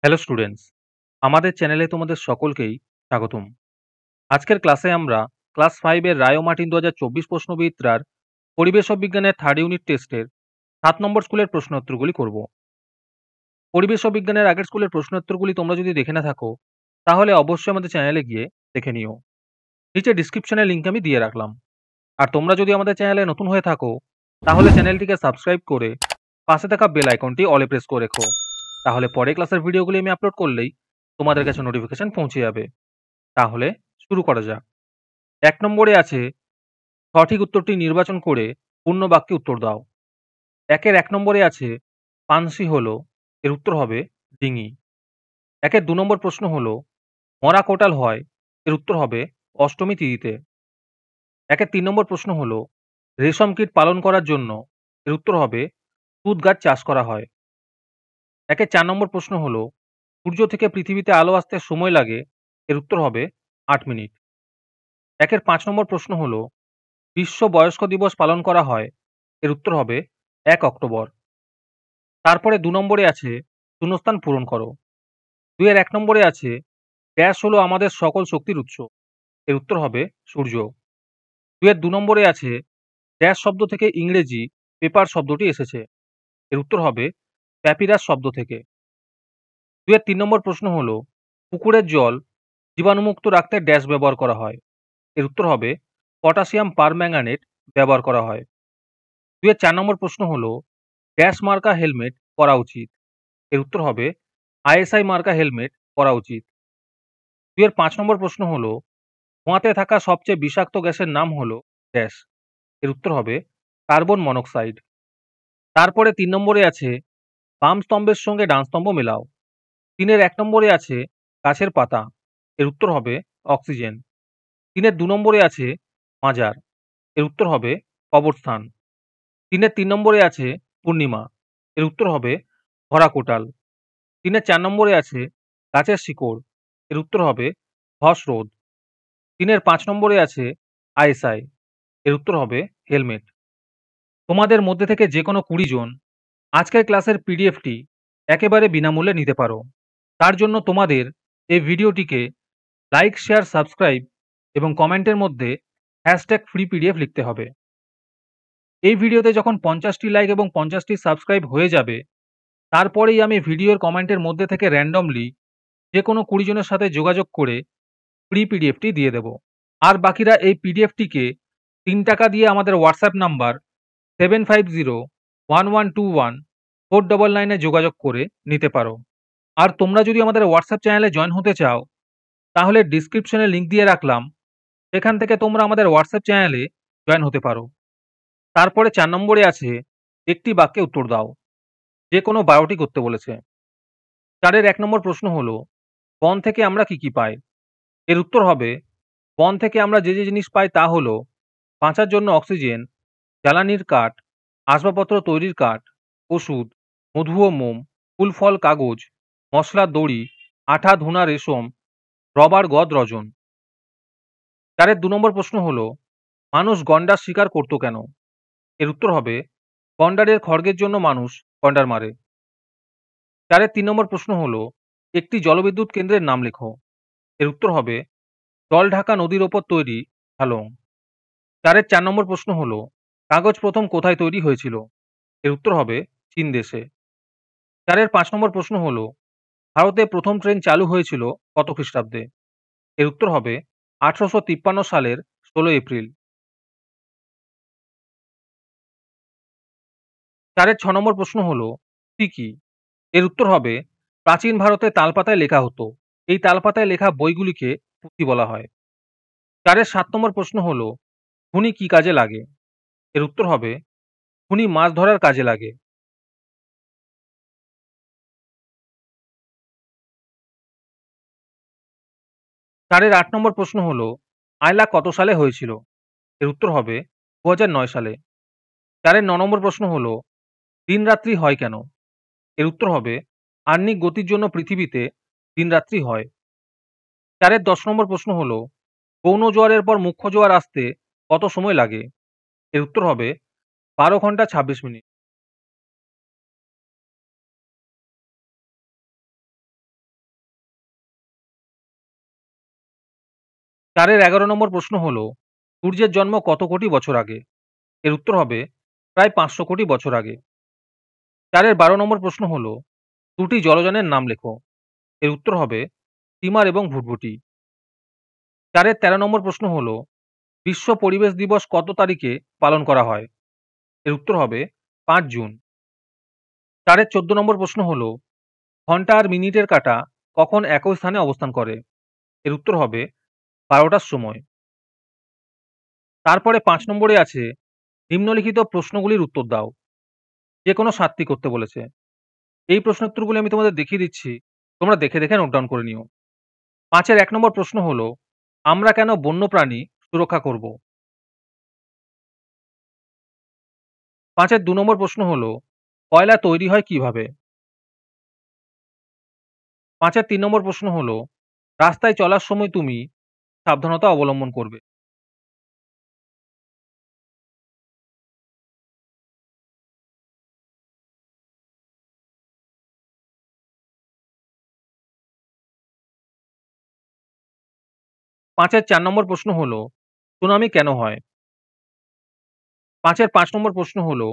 Hello students, আমাদের চ্যানেলে তোমাদের সকলকেই স্বাগতম। আজকের ক্লাসে আমরা ক্লাস 5 এর রায় ও মার্টিন 2024 প্রশ্নবিদ্যার পরিবেশ ও বিজ্ঞানের থার্ড ইউনিট টেস্টের 7 নম্বর স্কুলের প্রশ্নোত্তরগুলি করব। পরিবেশ ও বিজ্ঞানের আগের স্কুলের প্রশ্নোত্তরগুলি তোমরা যদি দেখে না থাকো তাহলে অবশ্যই আমাদের চ্যানেলে গিয়ে দেখে নিও। নিচে ডিসক্রিপশনে লিঙ্ক আমি দিয়ে রাখলাম। আর তোমরা যদি আমাদের চ্যানেলে নতুন হয়ে থাকো তাহলে চ্যানেলটিকে সাবস্ক্রাইব করে পাশে থাকা বেল আইকনটি অলে প্রেস করে রেখো। তাহলে পরে ক্লাসের ভিডিওগুলি আমি আপলোড করলেই তোমাদের কাছে নোটিফিকেশন পৌঁছে যাবে। তাহলে শুরু করা যাক। ১ নম্বরে আছে সঠিক উত্তরটি নির্বাচন করে পূর্ণ বাক্যে উত্তর দাও। ১ নম্বরে আছে পানসি হলো, এর উত্তর হবে ডিঙি। ২ নম্বর প্রশ্ন হলো মরা কোটাল হয়, এর উত্তর হবে অষ্টমী তিথিতে। ৩ নম্বর প্রশ্ন হলো রেশম কীট পালন করার জন্য, এর উত্তর হবে তুঁত গাছ চাষ করা হয়। ৪ নম্বর প্রশ্ন হলো সূর্য থেকে পৃথিবীতে আলো আসতে সময় লাগে, এর উত্তর হবে ৮ মিনিট। ৫ নম্বর প্রশ্ন হলো বিশ্ব বয়স্ক দিবস পালন করা হয়, এর উত্তর হবে ১ অক্টোবর। তারপরে ২ নম্বরে আছে শূন্যস্থান পূরণ করো। ২ এর ১ নম্বরে আছে ড্যাশ হলো আমাদের সকল শক্তির উৎস, এর উত্তর হবে সূর্য। ২ এর ২ নম্বরে আছে ড্যাশ শব্দ থেকে ইংরেজি পেপার শব্দটি এসেছে, এর উত্তর হবে প্যাপিরাস শব্দ থেকে। ২ এর ৩ নম্বর প্রশ্ন হলো পুকুরের জল জীবাণুমুক্ত রাখতে ড্যাশ ব্যবহার করা হয়, এর উত্তর হবে পটাশিয়াম পারম্যাঙ্গানেট ব্যবহার করা হয়। ২ এর ৪ নম্বর প্রশ্ন হলো ড্যাশ মার্কা হেলমেট পরা উচিত, এর উত্তর হবে আইএসআই মার্কা হেলমেট পরা উচিত। ২ এর ৫ নম্বর প্রশ্ন হলো ধোঁয়াতে থাকা সবচেয়ে বিষাক্ত গ্যাসের নাম হলো ড্যাশ, এর উত্তর হবে কার্বন মনোক্সাইড। তারপরে ৩ নম্বরে আছে বাম স্তম্ভের সঙ্গে ডান স্তম্ভ মেলাও। ৩ এর ১ নম্বরে আছে গাছের পাতা, এর উত্তর হবে অক্সিজেন। ৩ এর ২ নম্বরে আছে মাজার, এর উত্তর হবে কবরস্থান। ৩ এর ৩ নম্বরে আছে পূর্ণিমা, এর উত্তর হবে ভরা কোটাল। ৩ এর ৪ নম্বরে আছে গাছের শিকড়, এর উত্তর হবে ধস রোধ। ৩ এর ৫ নম্বরে আছে আইএসআই, এর উত্তর হবে হেলমেট। তোমাদের মধ্যে থেকে যে কোনো ২০ জন আজকের ক্লাসের পিডিএফটি একেবারে বিনামূল্যে নিতে পারো। তার জন্য তোমাদের এই ভিডিওটিকে লাইক, শেয়ার, সাবস্ক্রাইব এবং কমেন্টের মধ্যে #ফ্রি পিডিএফ লিখতে হবে। এই ভিডিওতে যখন ৫০টি লাইক এবং ৫০টি সাবস্ক্রাইব হয়ে যাবে তারপরেই আমি ভিডিওর কমেন্টের মধ্যে থেকে র্যান্ডমলি যে কোনো ২০ জনের সাথে যোগাযোগ করে ফ্রি পিডিএফটি দিয়ে দেব। আর বাকিরা এই পিডিএফটিকে ৩ টাকা দিয়ে আমাদের হোয়াটসঅ্যাপ নাম্বার 7501121499 যোগাযোগ করে নিতে পারো। আর তোমরা যদি আমাদের হোয়াটসঅ্যাপ চ্যানেলে জয়েন হতে চাও তাহলে ডিসক্রিপশনে লিঙ্ক দিয়ে রাখলাম, সেখান থেকে তোমরা আমাদের হোয়াটসঅ্যাপ চ্যানেলে জয়েন হতে পারো। তারপরে ৪ নম্বরে আছে একটি বাক্যে উত্তর দাও, যে কোনো ১২টি করতে বলেছে। ৪ এর ১ নম্বর প্রশ্ন হলো বন থেকে আমরা কি কি পাই, এর উত্তর হবে বন থেকে আমরা যে যে জিনিস পাই তা হলো বাঁচার জন্য অক্সিজেন, জ্বালানির কাঠ, আসবাবপত্র তৈরির কাঠ, ওষুধ, মধু ও মোম, ফুল ফল কাগজ, মশলা দড়ি, আঠা ধুনা রেশম, রবার গদ রজন। ৪ এর ২ নম্বর প্রশ্ন হলো মানুষ গন্ডার শিকার করত কেন, এর উত্তর হবে গন্ডারের খড়গের জন্য মানুষ গন্ডার মারে। ৪ এর ৩ নম্বর প্রশ্ন হলো একটি জলবিদ্যুৎ কেন্দ্রের নাম লেখো, এর উত্তর হবে জল ঢাকা নদীর ওপর তৈরি ঢালং। ৪ এর ৪ নম্বর প্রশ্ন হলো কাগজ প্রথম কোথায় তৈরি হয়েছিল, এর উত্তর হবে চীন দেশে। ৪ এর ৫ নম্বর প্রশ্ন হলো ভারতে প্রথম ট্রেন চালু হয়েছিল কত খ্রিস্টাব্দে, এর উত্তর হবে ১৮৫৩ সালের ১৬ এপ্রিল। ৪ এর ৬ নম্বর প্রশ্ন হলো পুঁথি কি, এর উত্তর হবে প্রাচীন ভারতে তালপাতায় লেখা হতো, এই তালপাতায় লেখা বইগুলিকে পুঁথি বলা হয়। ৪ এর ৭ নম্বর প্রশ্ন হলো খুনি কি কাজে লাগে, এর উত্তর হবে খুনি মাছ ধরার কাজে লাগে। ৪ এর ৮ নম্বর প্রশ্ন হলো আয়লা কত সালে হয়েছিল, এর উত্তর হবে ২০০৯ সালে। ৪ এর ৯ নম্বর প্রশ্ন হলো দিন রাত্রি হয় কেন, এর উত্তর হবে আহ্নিক গতির জন্য পৃথিবীতে দিন রাত্রি হয়। ৪ এর ১০ নম্বর প্রশ্ন হলো গৌণ জোয়ারের পর মুখ্য জোয়ার আসতে কত সময় লাগে, এর উত্তর হবে ১২ ঘন্টা ২৬ মিনিট। 4-এর 11 নম্বর প্রশ্ন হলো, সূর্যের জন্ম কত কোটি বছর আগে? এর উত্তর হবে প্রায় 500 কোটি বছর আগে। 4-এর 12 নম্বর প্রশ্ন হলো, দুটি জলযানের নাম লেখো। এর উত্তর হবে স্টিমার এবং ভুটভুটি। 4-এর 13 নম্বর প্রশ্ন হলো, বিশ্ব পরিবেশ দিবস কত তারিখে পালন করা হয়? এর উত্তর হবে 5 জুন। 4-এর 14 নম্বর প্রশ্ন হলো, ঘন্টা আর মিনিটের কাঁটা কখন একই স্থানে অবস্থান করে? এর উত্তর হবে 12টার সময়। তারপরে 5 নম্বরে আছে, নিম্নলিখিত প্রশ্নগুলির উত্তর দাও। যে কোনো 7টি করতে বলেছে। এই প্রশ্নের উত্তরগুলি আমি তোমাদের দেখিয়ে দিচ্ছি। তোমরা দেখে, দেখে নোট ডাউন করে নিও। 5-এর 1 নম্বর প্রশ্ন হলো, আমরা কেন বন্যপ্রাণী সুরক্ষা করব? 5-এর 2 নম্বর প্রশ্ন হলো, কয়লা তৈরি হয় কিভাবে? 5-এর 3 নম্বর প্রশ্ন হলো, রাস্তায় চলার সময় তুমি সাবধানতা অবলম্বন করবে। 5-এর 4 নম্বর প্রশ্ন হলো, সুনামি কেন হয়? 5-এর 5 নম্বর প্রশ্ন হলো,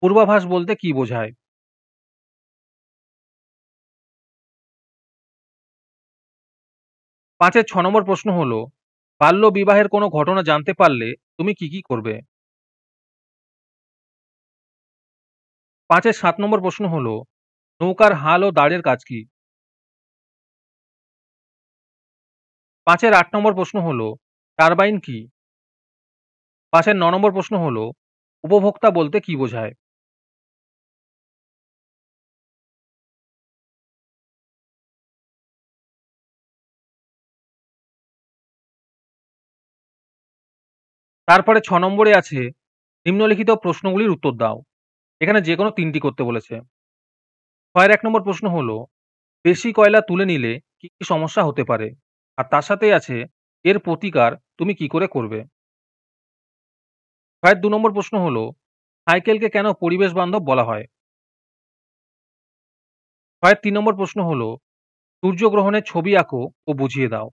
পূর্বাভাস বলতে কি বোঝায়? 5-এর 6 নম্বর প্রশ্ন হলো, বাল্য বিবাহের কোনো ঘটনা জানতে পারলে তুমি কি, কি করবে? 5-এর 7 নম্বর প্রশ্ন হলো, নৌকার হাল ও দাঁড়ের কাজ কি? 5-এর 8 নম্বর প্রশ্ন হলো, টারবাইন কি? 5-এর 9 নম্বর প্রশ্ন হলো, উপভোক্তা বলতে কি বোঝায়? তারপরে 6 নম্বরে আছে, নিম্নলিখিত প্রশ্নগুলির উত্তর দাও। এখানে যেকোনো 3টি করতে বলেছে। 6-এর 1 নম্বর প্রশ্ন হলো, বেশি কয়লা তুলে নিলে কি, কি সমস্যা হতে পারে? আর তার সাথেই আছে, এর প্রতিকার তুমি কি করে করবে? 6-এর 2 নম্বর প্রশ্ন হলো, সাইকেলকে কেন পরিবেশ বান্ধব বলা হয়? 6-এর 3 নম্বর প্রশ্ন হলো, সূর্যগ্রহণের ছবি আঁকো ও বুঝিয়ে দাও।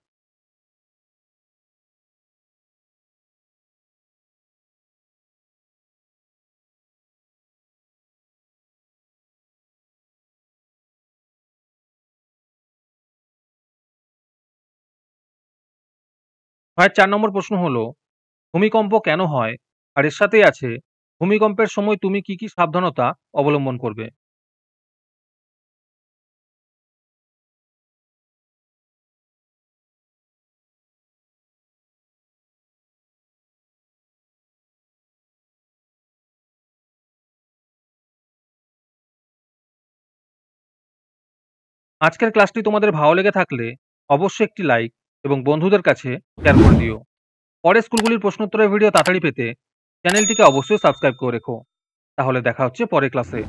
6-এর 4 নম্বর প্রশ্ন হলো, ভূমিকম্প কেন হয়? আর এর সাথেই আছে, ভূমিকম্পের সময় তুমি কি, কি সাবধানতা অবলম্বন করবে? আজকের ক্লাসটি তোমাদের ভালো লেগে থাকলে অবশ্যই একটি লাইক এবং বন্ধুদের কাছে শেয়ার করে দিও। পরের স্কুলগুলির প্রশ্নোত্তরের ভিডিও তাড়াতাড়ি পেতে চ্যানেলটিকে অবশ্যই সাবস্ক্রাইব করে রেখো। তাহলে দেখা হচ্ছে পরের ক্লাসে।